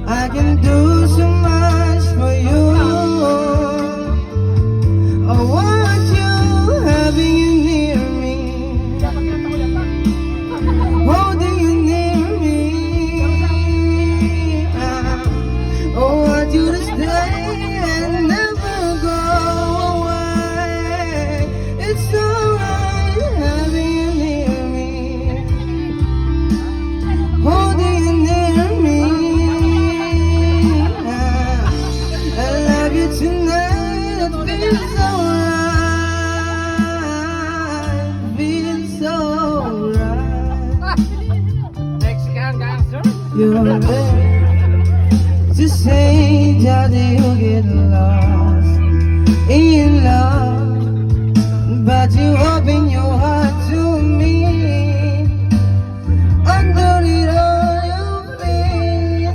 I can do so much for you. I want you, having you near me, holding you near me. I want you to stay and never go away. It's alright having you near me, holding you near me. I love you tonight, it feels alright, feels so right. Mexican dancer. You're there to say that you get lost in love, but you